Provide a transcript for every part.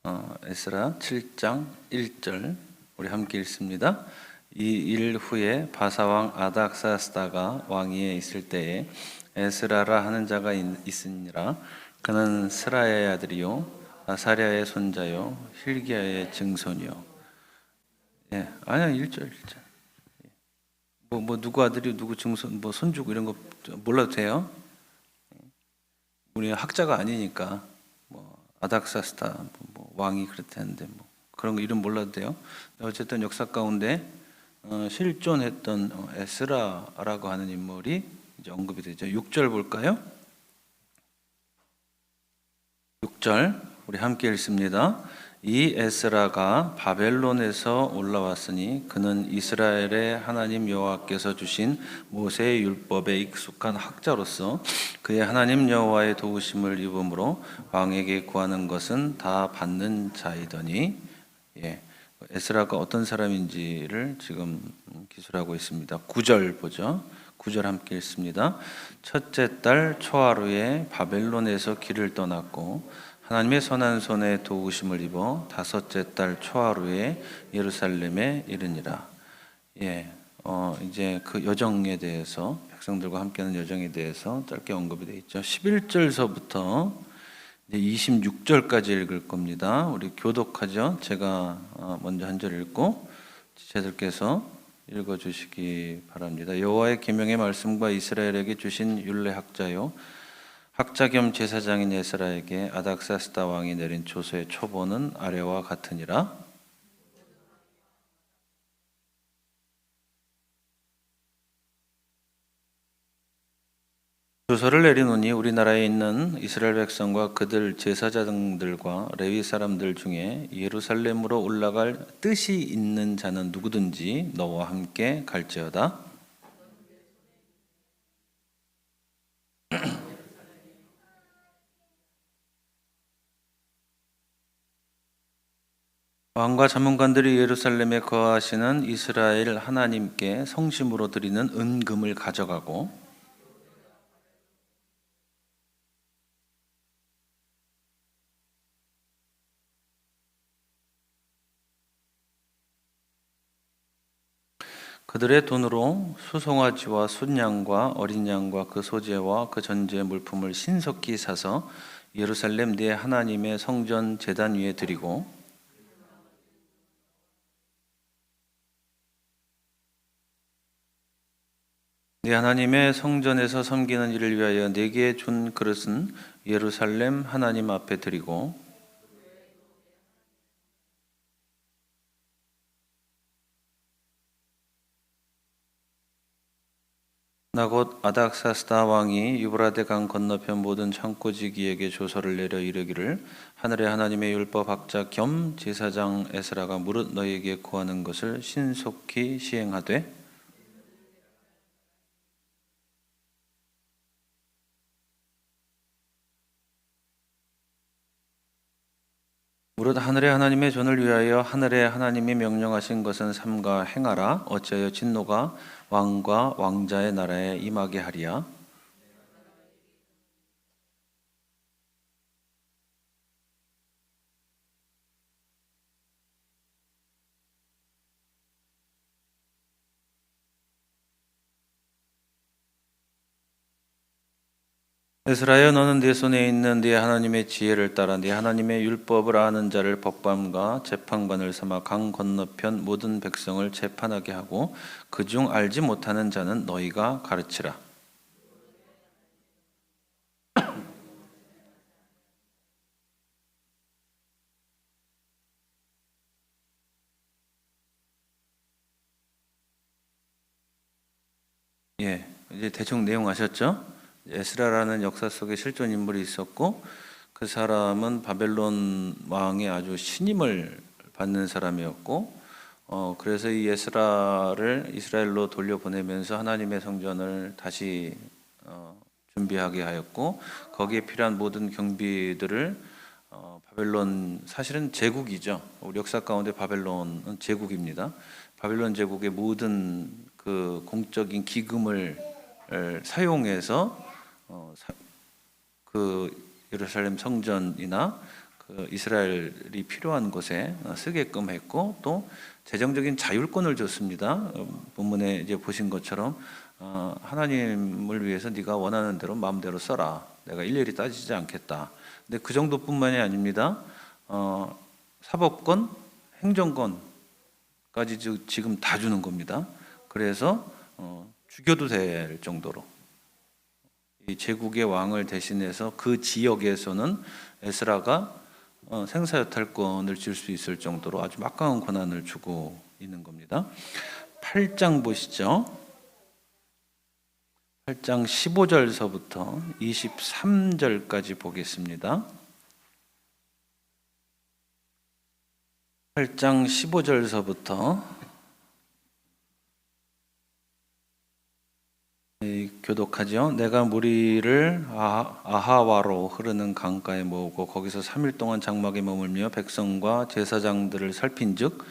에스라 7장 1절 우리 함께 읽습니다. 이 일 후에 바사왕 아닥사스다가 왕위에 있을 때에 에스라라 하는 자가 있으니라. 그는 스라야의 아들이요 아사랴의 손자요 힐기야의 증손이요. 아니야 1절. 뭐 누구 아들이 누구 증손 뭐 손주고 이런 거 몰라도 돼요. 우리 학자가 아니니까 뭐 아닥사스다 뭐 왕이 그랬다는데 뭐 그런 거 이름 몰라도 돼요. 어쨌든 역사 가운데 실존했던 에스라라고 하는 인물이 이제 언급이 되죠. 6절 볼까요? 6절 우리 함께 읽습니다. 이 에스라가 바벨론에서 올라왔으니 그는 이스라엘의 하나님 여호와께서 주신 모세의 율법에 익숙한 학자로서 그의 하나님 여호와의 도우심을 입음으로 왕에게 구하는 것은 다 받는 자이더니. 에스라가 어떤 사람인지를 지금 기술하고 있습니다. 9절 보죠. 9절 함께 읽습니다. 첫째 달 초하루에 바벨론에서 길을 떠났고 하나님의 선한 손에 도우심을 입어 다섯째 달 초하루에 예루살렘에 이르니라. 이제 그 여정에 대해서 백성들과 함께하는 여정에 대해서 짧게 언급이 되어 있죠. 11절서부터 이제 26절까지 읽을 겁니다. 우리 교독하죠. 제가 먼저 한 절 읽고 지체들께서 읽어주시기 바랍니다. 여호와의 계명의 말씀과 이스라엘에게 주신 율례학자요 학자 겸 제사장인 에스라에게 아닥사스다 왕이 내린 조서의 초본은 아래와 같으니라. 조서를 내리노니 우리나라에 있는 이스라엘 백성과 그들 제사장들과 레위 사람들 중에 예루살렘으로 올라갈 뜻이 있는 자는 누구든지 너와 함께 갈지어다. 왕과 자문관들이 예루살렘에 거하시는 이스라엘 하나님께 성심으로 드리는 은금을 가져가고 그들의 돈으로 수송아지와 순양과 어린 양과 그 소재와 그 전제 물품을 신속히 사서 예루살렘 내 하나님의 성전 제단 위에 드리고 네 하나님의 성전에서 섬기는 일을 위하여 네게 준 그릇은 예루살렘 하나님 앞에 드리고 나 곧 아닥사스다 왕이 유브라데 강 건너편 모든 창고지기에게 조서를 내려 이르기를 하늘의 하나님의 율법 학자 겸 제사장 에스라가 무릇 너희에게 구하는 것을 신속히 시행하되 무릇 하늘의 하나님의 전을 위하여 하늘의 하나님이 명령하신 것은 삼가 행하라. 어찌하여 진노가 왕과 왕자의 나라에 임하게 하리야. 에스라여 너는 네 손에 있는 네 하나님의 지혜를 따라 네 하나님의 율법을 아는 자를 법관과 재판관을 삼아 강 건너편 모든 백성을 재판하게 하고 그중 알지 못하는 자는 너희가 가르치라. 이제 대충 내용 아셨죠? 에스라라는 역사 속에 실존 인물이 있었고 그 사람은 바벨론 왕의 아주 신임을 받는 사람이었고 그래서 이 에스라를 이스라엘로 돌려보내면서 하나님의 성전을 다시 준비하게 하였고 거기에 필요한 모든 경비들을 바벨론 사실은 제국이죠. 우리 역사 가운데 바벨론은 제국입니다. 바벨론 제국의 모든 그 공적인 기금을 사용해서 그 예루살렘 성전이나 그 그 이스라엘이 필요한 곳에 쓰게끔 했고 또 재정적인 자율권을 줬습니다. 본문에 이제 보신 것처럼 하나님을 위해서 네가 원하는 대로 마음대로 써라. 내가 일일이 따지지 않겠다. 근데 그 정도뿐만이 아닙니다. 사법권, 행정권까지 지금 다 주는 겁니다. 그래서 죽여도 될 정도로 이 제국의 왕을 대신해서 그 지역에서는 에스라가 생사여탈권을 줄 수 있을 정도로 아주 막강한 권한을 주고 있는 겁니다. 8장 보시죠. 8장 15절서부터 23절까지 보겠습니다. 8장 15절서부터 교독하죠. 내가 무리를 아하와로 흐르는 강가에 모으고 거기서 3일 동안 장막에 머물며 백성과 제사장들을 살핀즉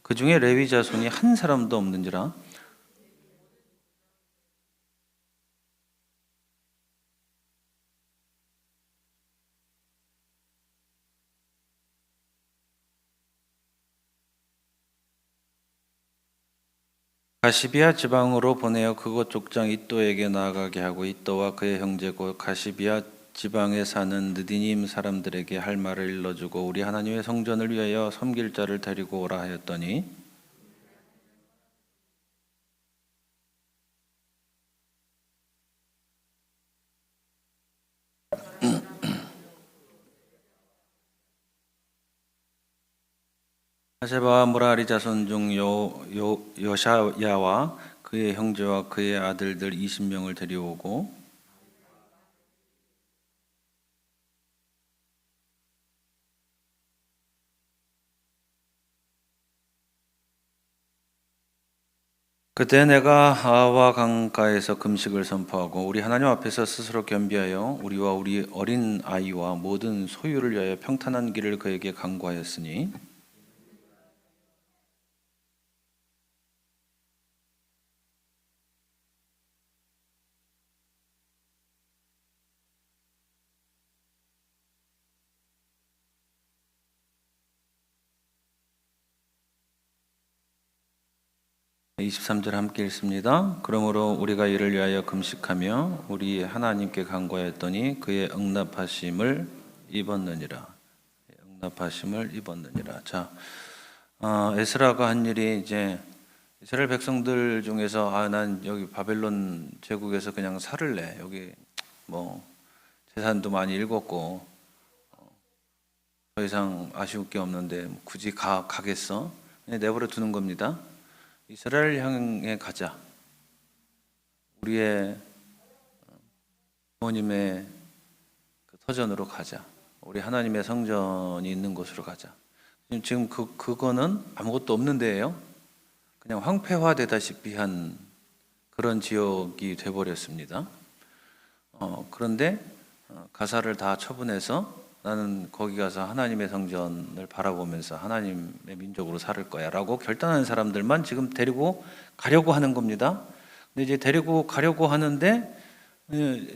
그 중에 레위 자손이 한 사람도 없는지라. 가시비아 지방으로 보내어 그곳 족장 이또에게 나아가게 하고 이또와 그의 형제 곧 가시비아 지방에 사는 느디님 사람들에게 할 말을 일러주고 우리 하나님의 성전을 위하여 섬길 자를 데리고 오라 하였더니 하세바와 무라리 자손 중 여샤야와 그의 형제와 그의 아들들 20명을 데려오고 그때 내가 아와 강가에서 금식을 선포하고 우리 하나님 앞에서 스스로 겸비하여 우리와 우리 어린 아이와 모든 소유를 위하여 평탄한 길을 그에게 강구하였으니 23절 함께 읽습니다. 그러므로 우리가 이를 위하여 금식하며 우리 하나님께 간구하였더니 그의 응답하심을 입었느니라. 응답하심을 입었느니라. 자, 에스라가 한 일이 이제 이스라엘 백성들 중에서 난 여기 바벨론 제국에서 그냥 살을래. 여기 뭐 재산도 많이 읽었고 더 이상 아쉬울 게 없는데 굳이 가겠어? 내버려 두는 겁니다. 이스라엘 향해 가자. 우리의 부모님의 그 터전으로 가자. 우리 하나님의 성전이 있는 곳으로 가자. 지금 그거는 아무것도 없는 데예요. 그냥 황폐화되다시피 한 그런 지역이 돼버렸습니다. 그런데 가사를 다 처분해서 나는 거기 가서 하나님의 성전을 바라보면서 하나님의 민족으로 살 거야 라고 결단한 사람들만 지금 데리고 가려고 하는 겁니다. 근데 이제 데리고 가려고 하는데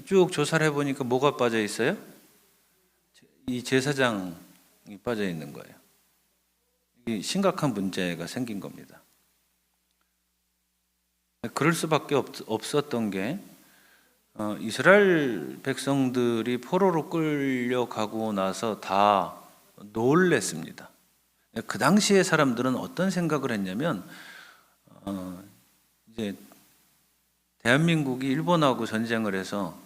쭉 조사를 해보니까 뭐가 빠져 있어요? 이 제사장이 빠져 있는 거예요. 이 심각한 문제가 생긴 겁니다. 그럴 수밖에 없었던 게 이스라엘 백성들이 포로로 끌려가고 나서 다 놀랬습니다. 그 당시에 사람들은 어떤 생각을 했냐면 이제 대한민국이 일본하고 전쟁을 해서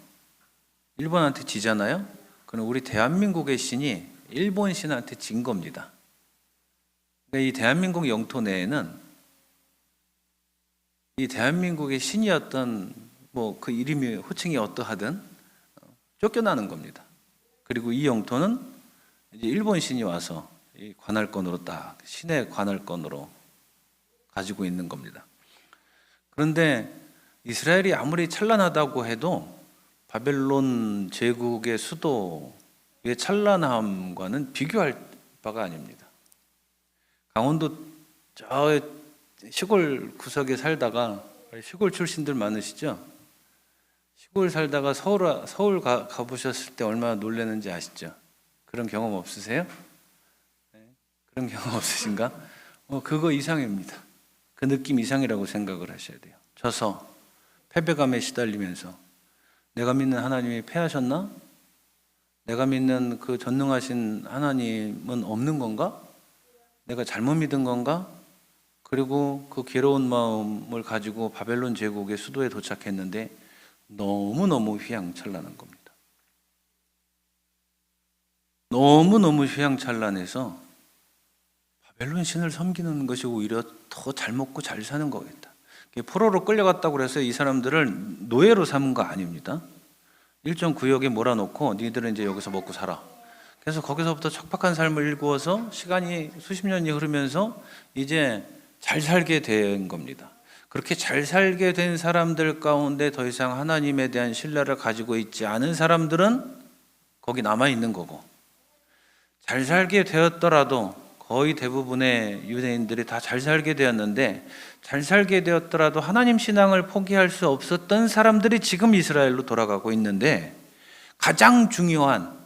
일본한테 지잖아요. 그럼 우리 대한민국의 신이 일본 신한테 진 겁니다. 그러니까 이 대한민국 영토 내에는 이 대한민국의 신이었던 뭐 그 이름이 호칭이 어떠하든 쫓겨나는 겁니다. 그리고 이 영토는 이제 일본 신이 와서 이 관할권으로 딱 신의 관할권으로 가지고 있는 겁니다. 그런데 이스라엘이 아무리 찬란하다고 해도 바벨론 제국의 수도의 찬란함과는 비교할 바가 아닙니다. 강원도 저 시골 구석에 살다가 시골 출신들 많으시죠? 시골 살다가 서울 가보셨을 때 얼마나 놀라는지 아시죠? 그런 경험 없으세요? 그런 경험 없으신가? 그거 이상입니다. 그 느낌 이상이라고 생각을 하셔야 돼요. 져서 패배감에 시달리면서 내가 믿는 하나님이 패하셨나? 내가 믿는 그 전능하신 하나님은 없는 건가? 내가 잘못 믿은 건가? 그리고 그 괴로운 마음을 가지고 바벨론 제국의 수도에 도착했는데 너무너무 휘황찬란한 겁니다. 너무너무 휘황찬란해서 바벨론 신을 섬기는 것이 오히려 더 잘 먹고 잘 사는 거겠다. 포로로 끌려갔다고 해서 이 사람들을 노예로 삼은 거 아닙니다. 일정 구역에 몰아놓고 니들은 이제 여기서 먹고 살아. 그래서 거기서부터 척박한 삶을 일구어서 시간이 수십 년이 흐르면서 이제 잘 살게 된 겁니다. 그렇게 잘 살게 된 사람들 가운데 더 이상 하나님에 대한 신뢰를 가지고 있지 않은 사람들은 거기 남아 있는 거고, 잘 살게 되었더라도 거의 대부분의 유대인들이 다 잘 살게 되었는데, 잘 살게 되었더라도 하나님 신앙을 포기할 수 없었던 사람들이 지금 이스라엘로 돌아가고 있는데, 가장 중요한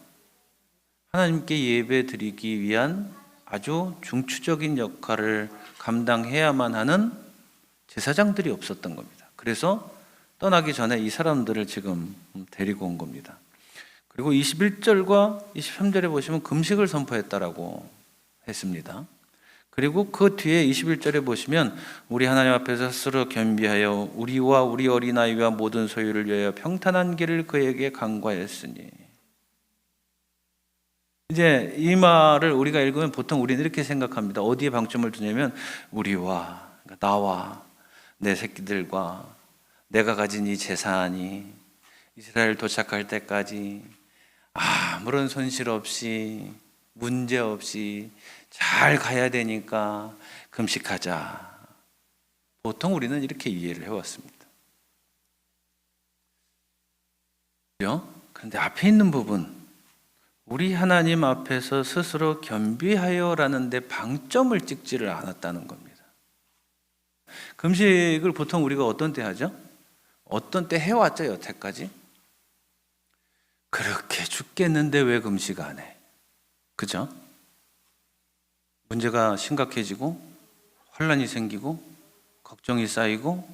하나님께 예배 드리기 위한 아주 중추적인 역할을 감당해야만 하는 제사장들이 없었던 겁니다. 그래서 떠나기 전에 이 사람들을 지금 데리고 온 겁니다. 그리고 21절과 23절에 보시면 금식을 선포했다라고 했습니다. 그리고 그 뒤에 21절에 보시면 우리 하나님 앞에서 스스로 겸비하여 우리와 우리 어린아이와 모든 소유를 위하여 평탄한 길을 그에게 강구하였으니, 이제 이 말을 우리가 읽으면 보통 우리는 이렇게 생각합니다. 어디에 방점을 두냐면 우리와, 그러니까 나와 내 새끼들과 내가 가진 이 재산이 이스라엘 도착할 때까지 아무런 손실 없이 문제 없이 잘 가야 되니까 금식하자. 보통 우리는 이렇게 이해를 해왔습니다. 그런데 앞에 있는 부분, 우리 하나님 앞에서 스스로 겸비하여라는 데 방점을 찍지를 않았다는 겁니다. 금식을 보통 우리가 어떤 때 하죠? 어떤 때 해왔죠, 여태까지? 그렇게 죽겠는데 왜 금식 안 해? 그죠? 문제가 심각해지고 환란이 생기고 걱정이 쌓이고,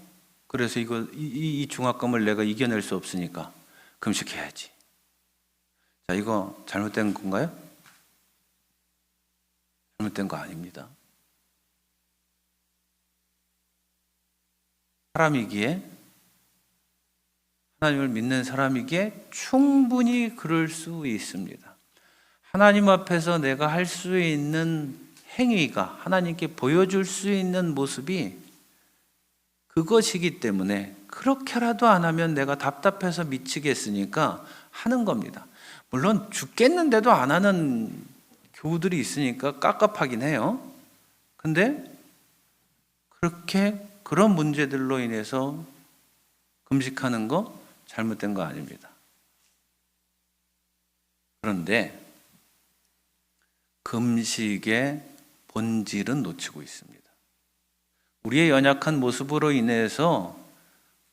그래서 이 중압감을 내가 이겨낼 수 없으니까 금식해야지. 자, 이거 잘못된 건가요? 잘못된 거 아닙니다. 사람이기에, 하나님을 믿는 사람이기에 충분히 그럴 수 있습니다. 하나님 앞에서 내가 할 수 있는 행위가, 하나님께 보여줄 수 있는 모습이 그것이기 때문에 그렇게라도 안 하면 내가 답답해서 미치겠으니까 하는 겁니다. 물론 죽겠는데도 안 하는 교우들이 있으니까 깝깝하긴 해요. 근데 그렇게 그런 문제들로 인해서 금식하는 거 잘못된 거 아닙니다. 그런데 금식의 본질은 놓치고 있습니다. 우리의 연약한 모습으로 인해서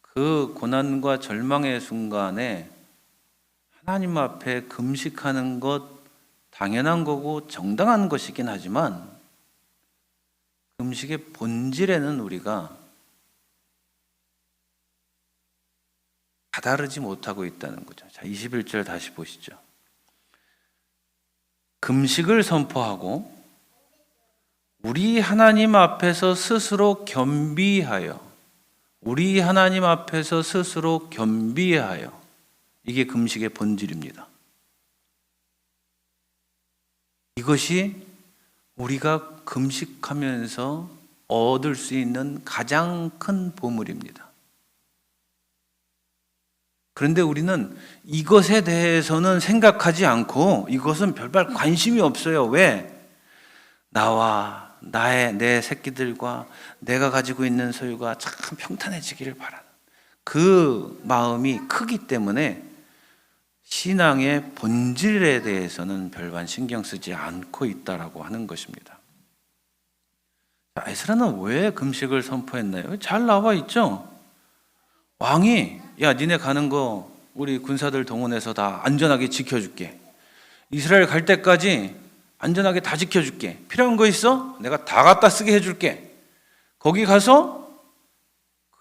그 고난과 절망의 순간에 하나님 앞에 금식하는 것 당연한 거고 정당한 것이긴 하지만, 금식의 본질에는 우리가 다다르지 못하고 있다는 거죠. 자, 21절 다시 보시죠. 금식을 선포하고 우리 하나님 앞에서 스스로 겸비하여, 우리 하나님 앞에서 스스로 겸비하여, 이게 금식의 본질입니다. 이것이 우리가 금식하면서 얻을 수 있는 가장 큰 보물입니다. 그런데 우리는 이것에 대해서는 생각하지 않고 이것은 별반 관심이 없어요. 왜? 나와 내 새끼들과 내가 가지고 있는 소유가 참 평탄해지기를 바라는 그 마음이 크기 때문에 신앙의 본질에 대해서는 별반 신경 쓰지 않고 있다라고 하는 것입니다. 에스라는 왜 금식을 선포했나요? 잘 나와 있죠? 왕이 야, 니네 가는 거 우리 군사들 동원해서 다 안전하게 지켜줄게. 이스라엘 갈 때까지 안전하게 다 지켜줄게. 필요한 거 있어? 내가 다 갖다 쓰게 해줄게. 거기 가서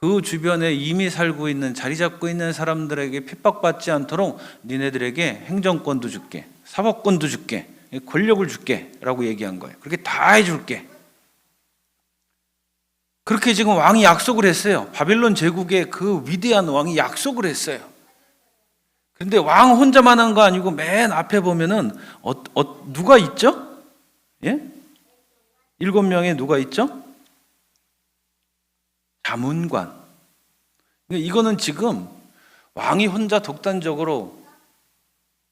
그 주변에 이미 살고 있는, 자리 잡고 있는 사람들에게 핍박받지 않도록 니네들에게 행정권도 줄게, 사법권도 줄게, 권력을 줄게 라고 얘기한 거예요. 그렇게 다 해줄게. 그렇게 지금 왕이 약속을 했어요. 바빌론 제국의 그 위대한 왕이 약속을 했어요. 그런데 왕 혼자만 한 거 아니고 맨 앞에 보면은 누가 있죠? 예? 7명에 누가 있죠? 자문관. 이거는 지금 왕이 혼자 독단적으로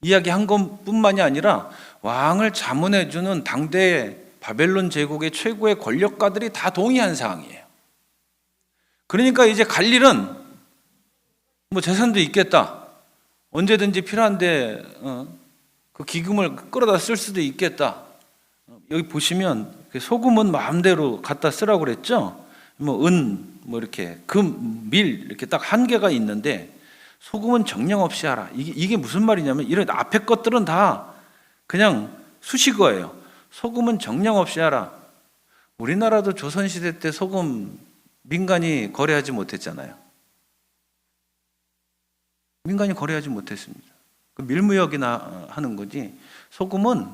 이야기한 것뿐만이 아니라 왕을 자문해주는 당대 바벨론 제국의 최고의 권력가들이 다 동의한 사항이에요. 그러니까 이제 갈 일은 뭐 재산도 있겠다. 언제든지 필요한데 그 기금을 끌어다 쓸 수도 있겠다. 여기 보시면 소금은 마음대로 갖다 쓰라고 그랬죠. 뭐 이렇게 금, 밀 이렇게 딱 한계가 있는데 소금은 정령 없이 하라. 이게 무슨 말이냐면 이런 앞에 것들은 다 그냥 수식어예요. 소금은 정령 없이 하라. 우리나라도 조선시대 때 소금 민간이 거래하지 못했잖아요. 민간이 거래하지 못했습니다. 그 밀무역이나 하는 거지. 소금은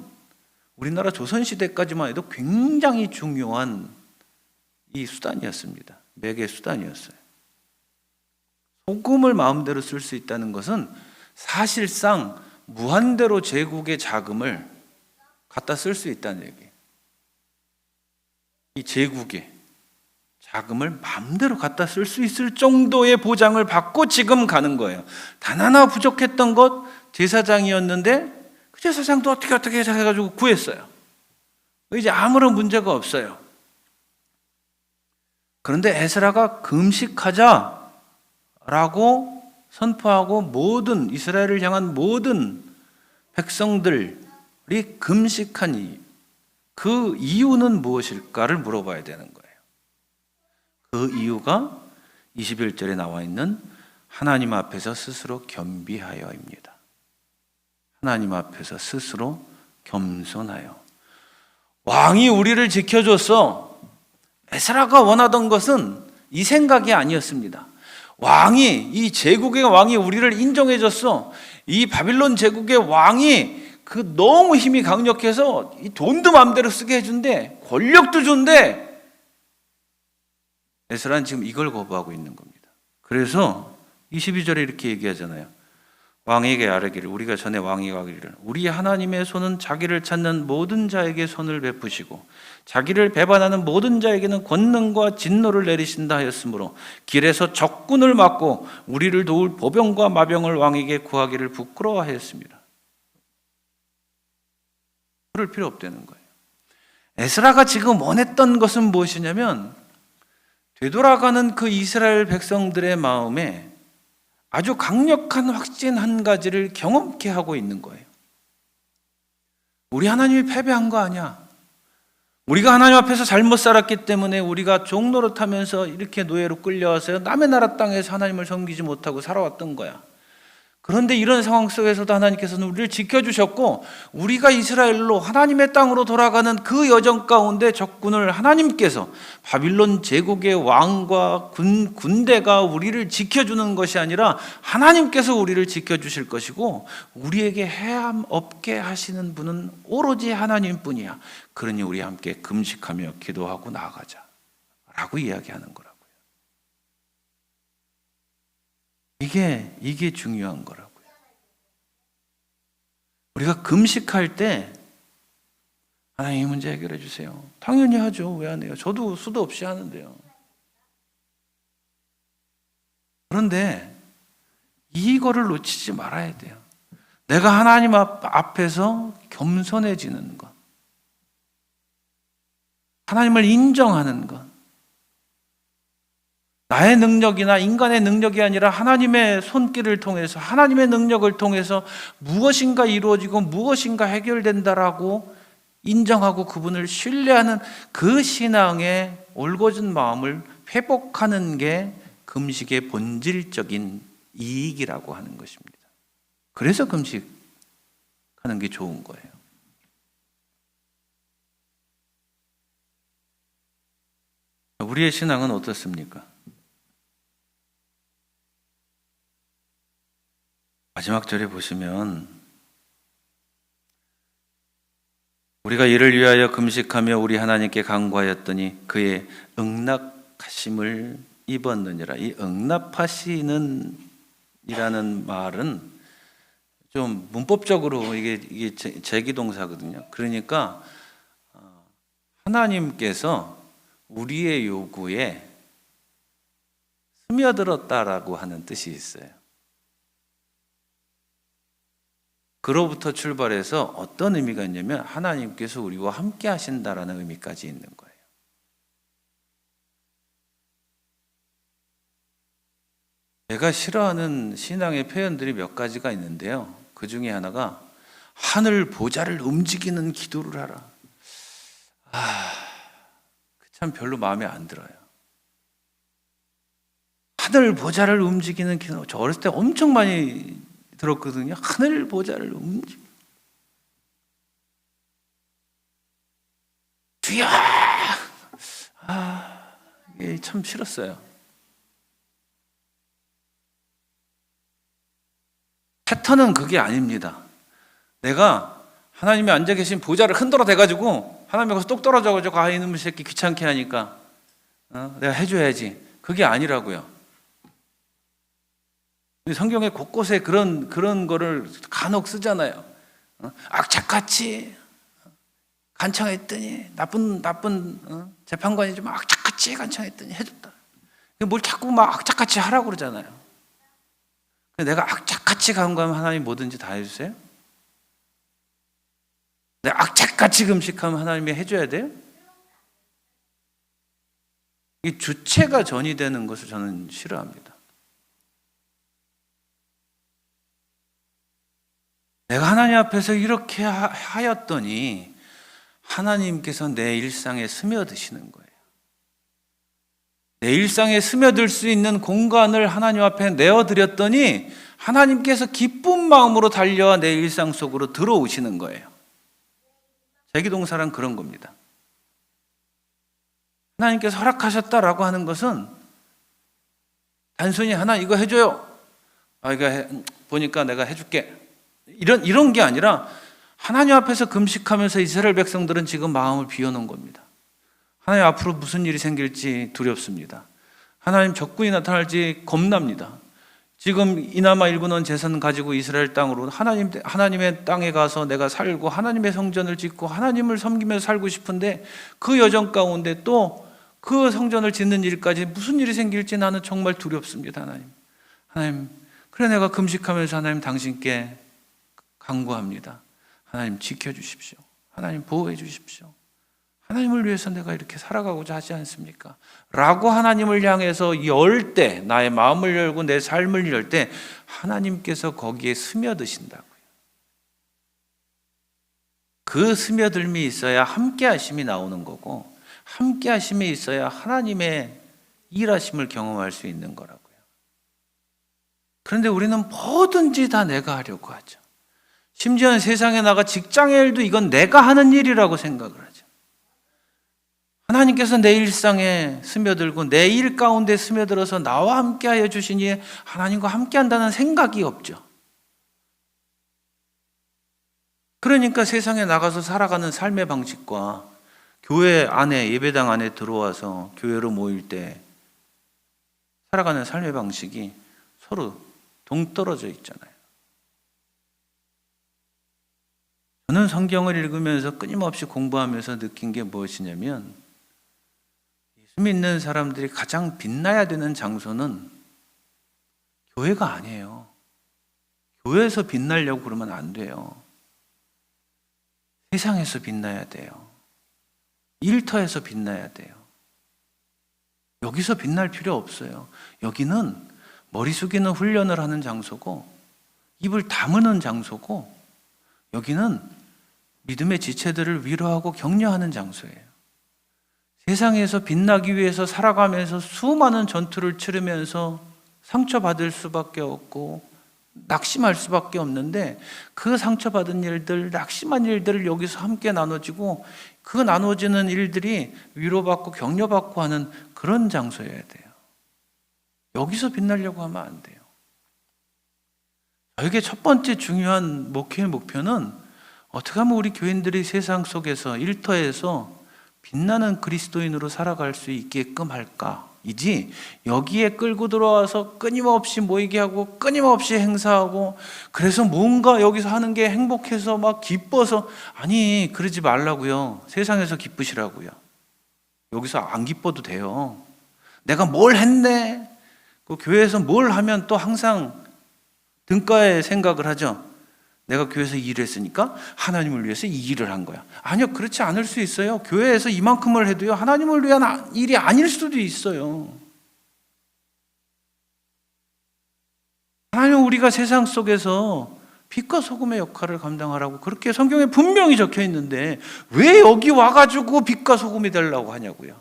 우리나라 조선시대까지만 해도 굉장히 중요한 이 수단이었습니다. 매개 수단이었어요. 소금을 마음대로 쓸 수 있다는 것은 사실상 무한대로 제국의 자금을 갖다 쓸 수 있다는 얘기예요. 이 제국의 자금을 마음대로 갖다 쓸 수 있을 정도의 보장을 받고 지금 가는 거예요. 단 하나 부족했던 것 제사장이었는데 그 제사장도 어떻게 해가지고 구했어요. 이제 아무런 문제가 없어요. 그런데 에스라가 금식하자라고 선포하고 모든 이스라엘을 향한 모든 백성들이 금식한 이유, 그 이유는 무엇일까를 물어봐야 되는 거예요. 그 이유가 21절에 나와 있는 하나님 앞에서 스스로 겸비하여입니다. 하나님 앞에서 스스로 겸손하여. 왕이 우리를 지켜줬어. 에스라가 원하던 것은 이 생각이 아니었습니다. 이 제국의 왕이 우리를 인정해줬어. 이 바빌론 제국의 왕이 그 너무 힘이 강력해서 이 돈도 마음대로 쓰게 해준대. 권력도 준대. 에스라는 지금 이걸 거부하고 있는 겁니다. 그래서 22절에 이렇게 얘기하잖아요. 왕에게 아뢰기를, 우리가 전에 왕이 가기를, 우리 하나님의 손은 자기를 찾는 모든 자에게 손을 베푸시고 자기를 배반하는 모든 자에게는 권능과 진노를 내리신다 하였으므로 길에서 적군을 막고 우리를 도울 보병과 마병을 왕에게 구하기를 부끄러워하였습니다. 그럴 필요 없다는 거예요. 에스라가 지금 원했던 것은 무엇이냐면 되돌아가는 그 이스라엘 백성들의 마음에 아주 강력한 확신 한 가지를 경험케 하고 있는 거예요. 우리 하나님이 패배한 거 아니야. 우리가 하나님 앞에서 잘못 살았기 때문에 우리가 종노릇하면서 이렇게 노예로 끌려와서 남의 나라 땅에서 하나님을 섬기지 못하고 살아왔던 거야. 그런데 이런 상황 속에서도 하나님께서는 우리를 지켜주셨고 우리가 이스라엘로 하나님의 땅으로 돌아가는 그 여정 가운데 적군을 하나님께서 바빌론 제국의 왕과 군대가 우리를 지켜주는 것이 아니라 하나님께서 우리를 지켜주실 것이고 우리에게 해함 없게 하시는 분은 오로지 하나님뿐이야. 그러니 우리 함께 금식하며 기도하고 나아가자 라고 이야기하는 거라고요. 이게 중요한 거라고요. 우리가 금식할 때 하나님 이 문제 해결해 주세요. 당연히 하죠. 왜 안 해요? 저도 수도 없이 하는데요. 그런데 이거를 놓치지 말아야 돼요. 내가 하나님 앞에서 겸손해지는 것, 하나님을 인정하는 것, 나의 능력이나 인간의 능력이 아니라 하나님의 손길을 통해서 하나님의 능력을 통해서 무엇인가 이루어지고 무엇인가 해결된다라고 인정하고 그분을 신뢰하는 그 신앙의 올곧은 마음을 회복하는 게 금식의 본질적인 이익이라고 하는 것입니다. 그래서 금식하는 게 좋은 거예요. 우리의 신앙은 어떻습니까? 마지막 절에 보시면 우리가 이를 위하여 금식하며 우리 하나님께 간구하였더니 그의 응답하심을 입었느니라. 이 응답하시는 이라는 말은 좀 문법적으로 이게 제기동사거든요. 그러니까 하나님께서 우리의 요구에 스며들었다라고 하는 뜻이 있어요. 그로부터 출발해서 어떤 의미가 있냐면 하나님께서 우리와 함께 하신다라는 의미까지 있는 거예요. 제가 싫어하는 신앙의 표현들이 몇 가지가 있는데요. 그 중에 하나가 하늘 보좌를 움직이는 기도를 하라. 참 별로 마음에 안 들어요. 하늘 보좌를 움직이는 기도. 저 어렸을 때 엄청 많이 들었거든요. 하늘 보좌를 움직이는 주야! 이게 참 싫었어요. 패턴은 그게 아닙니다. 내가 하나님이 앉아 계신 보좌를 흔들어 대가지고 하나님이 거기서 똑 떨어져가지고 이놈의 새끼 귀찮게 하니까 내가 해줘야지. 그게 아니라고요. 성경에 곳곳에 그런 거를 간혹 쓰잖아요. 악착같이 간청했더니 나쁜 재판관이 좀 악착같이 간청했더니 해줬다. 뭘 자꾸 막 악착같이 하라고 그러잖아요. 내가 악착같이 간구하면 하나님 뭐든지 다 해주세요? 내가 악착같이 금식하면 하나님이 해줘야 돼요? 이 주체가 전이되는 것을 저는 싫어합니다. 내가 하나님 앞에서 이렇게 하였더니 하나님께서 내 일상에 스며드시는 거예요. 내 일상에 스며들 수 있는 공간을 하나님 앞에 내어드렸더니 하나님께서 기쁜 마음으로 달려와 내 일상 속으로 들어오시는 거예요. 제기동사란 그런 겁니다. 하나님께서 허락하셨다라고 하는 것은 단순히 하나 이거 해줘요. 이거 보니까 내가 해줄게. 이런 게 아니라 하나님 앞에서 금식하면서 이스라엘 백성들은 지금 마음을 비워놓은 겁니다. 하나님 앞으로 무슨 일이 생길지 두렵습니다. 하나님 적군이 나타날지 겁납니다. 지금 이나마 일군원 재산 가지고 이스라엘 땅으로 하나님의 땅에 가서 내가 살고 하나님의 성전을 짓고 하나님을 섬기면서 살고 싶은데 그 여정 가운데 또 그 성전을 짓는 일까지 무슨 일이 생길지 나는 정말 두렵습니다. 하나님 그래 내가 금식하면서 하나님 당신께 간구합니다. 하나님 지켜주십시오. 하나님 보호해 주십시오. 하나님을 위해서 내가 이렇게 살아가고자 하지 않습니까? 라고 하나님을 향해서 열 때, 나의 마음을 열고 내 삶을 열 때 하나님께서 거기에 스며드신다고요. 그 스며들미 있어야 함께 하심이 나오는 거고 함께 하심이 있어야 하나님의 일하심을 경험할 수 있는 거라고요. 그런데 우리는 뭐든지 다 내가 하려고 하죠. 심지어는 세상에 나가 직장의 일도 이건 내가 하는 일이라고 생각을 하죠. 하나님께서 내 일상에 스며들고 내 일 가운데 스며들어서 나와 함께 하여 주시니 하나님과 함께 한다는 생각이 없죠. 그러니까 세상에 나가서 살아가는 삶의 방식과 교회 안에, 예배당 안에 들어와서 교회로 모일 때 살아가는 삶의 방식이 서로 동떨어져 있잖아요. 저는 성경을 읽으면서 끊임없이 공부하면서 느낀 게 무엇이냐면 예수 믿는 사람들이 가장 빛나야 되는 장소는 교회가 아니에요. 교회에서 빛나려고 그러면 안 돼요. 세상에서 빛나야 돼요. 일터에서 빛나야 돼요. 여기서 빛날 필요 없어요. 여기는 머리 숙이는 훈련을 하는 장소고 입을 다무는 장소고 여기는 믿음의 지체들을 위로하고 격려하는 장소예요. 세상에서 빛나기 위해서 살아가면서 수많은 전투를 치르면서 상처받을 수밖에 없고 낙심할 수밖에 없는데 그 상처받은 일들, 낙심한 일들을 여기서 함께 나눠지고 그 나눠지는 일들이 위로받고 격려받고 하는 그런 장소여야 돼요. 여기서 빛나려고 하면 안 돼요. 저에게 첫 번째 중요한 목회의 목표는 어떻게 하면 우리 교인들이 세상 속에서 일터에서 빛나는 그리스도인으로 살아갈 수 있게끔 할까? 이지 여기에 끌고 들어와서 끊임없이 모이게 하고 끊임없이 행사하고 그래서 뭔가 여기서 하는 게 행복해서 막 기뻐서 아니 그러지 말라고요. 세상에서 기쁘시라고요. 여기서 안 기뻐도 돼요. 내가 뭘 했네. 그 교회에서 뭘 하면 또 항상 등가에 생각을 하죠. 내가 교회에서 일을 했으니까 하나님을 위해서 이 일을 한 거야. 아니요, 그렇지 않을 수 있어요. 교회에서 이만큼을 해도요, 하나님을 위한 일이 아닐 수도 있어요. 하나님은 우리가 세상 속에서 빛과 소금의 역할을 감당하라고 그렇게 성경에 분명히 적혀 있는데 왜 여기 와가지고 빛과 소금이 되려고 하냐고요.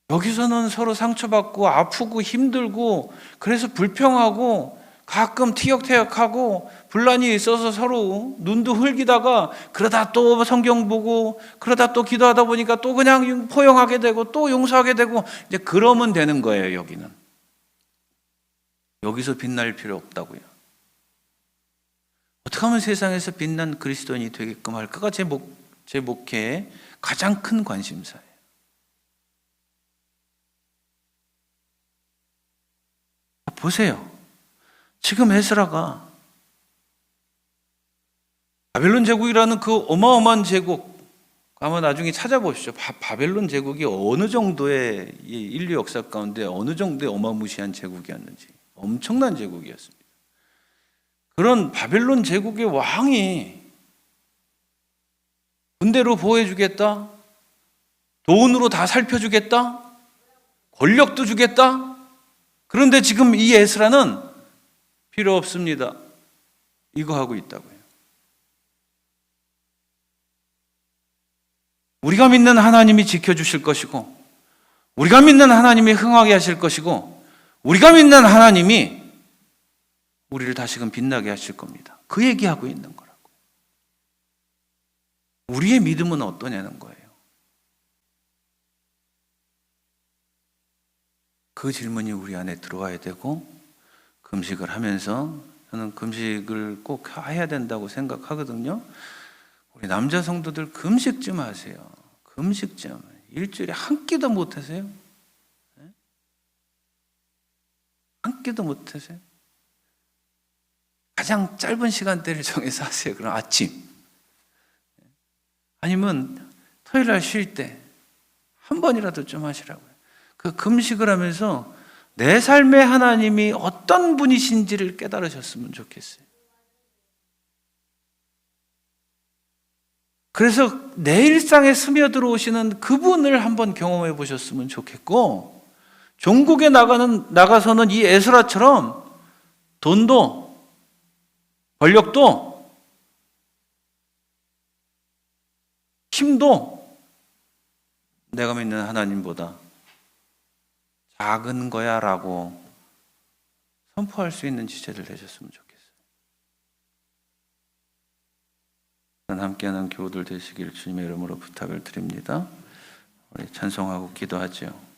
여기서는 서로 상처받고 아프고 힘들고 그래서 불평하고 가끔 티격태격하고 분란이 있어서 서로 눈도 흘기다가 그러다 또 성경 보고 그러다 또 기도하다 보니까 또 그냥 포용하게 되고 또 용서하게 되고 이제 그러면 되는 거예요. 여기는 여기서 빛날 필요 없다고요. 어떻게 하면 세상에서 빛난 그리스도인이 되게끔 할까가 제 목회의 가장 큰 관심사예요. 보세요. 지금 에스라가 바벨론 제국이라는 그 어마어마한 제국 아마 나중에 찾아보시죠. 바벨론 제국이 어느 정도의 인류 역사 가운데 어느 정도의 어마무시한 제국이었는지 엄청난 제국이었습니다. 그런 바벨론 제국의 왕이 군대로 보호해주겠다, 돈으로 다 살펴주겠다, 권력도 주겠다. 그런데 지금 이 에스라는 필요 없습니다. 이거 하고 있다고요. 우리가 믿는 하나님이 지켜주실 것이고 우리가 믿는 하나님이 흥하게 하실 것이고 우리가 믿는 하나님이 우리를 다시금 빛나게 하실 겁니다. 그 얘기하고 있는 거라고. 우리의 믿음은 어떠냐는 거예요. 그 질문이 우리 안에 들어와야 되고 금식을 하면서 저는 금식을 꼭 해야 된다고 생각하거든요. 우리 남자 성도들 금식 좀 하세요. 금식 좀. 일주일에 한 끼도 못 하세요? 한 끼도 못 하세요? 가장 짧은 시간대를 정해서 하세요. 그럼 아침. 아니면 토요일 날 쉴 때 한 번이라도 좀 하시라고요. 그 금식을 하면서 내 삶의 하나님이 어떤 분이신지를 깨달으셨으면 좋겠어요. 그래서 내 일상에 스며들어 오시는 그분을 한번 경험해 보셨으면 좋겠고, 종국에 나가서는 이 에스라처럼 돈도 권력도 힘도 내가 믿는 하나님보다 작은 거야 라고 선포할 수 있는 지체를 되셨으면 좋겠어요. 함께하는 교우들 되시길 주님의 이름으로 부탁을 드립니다. 우리 찬송하고 기도하죠.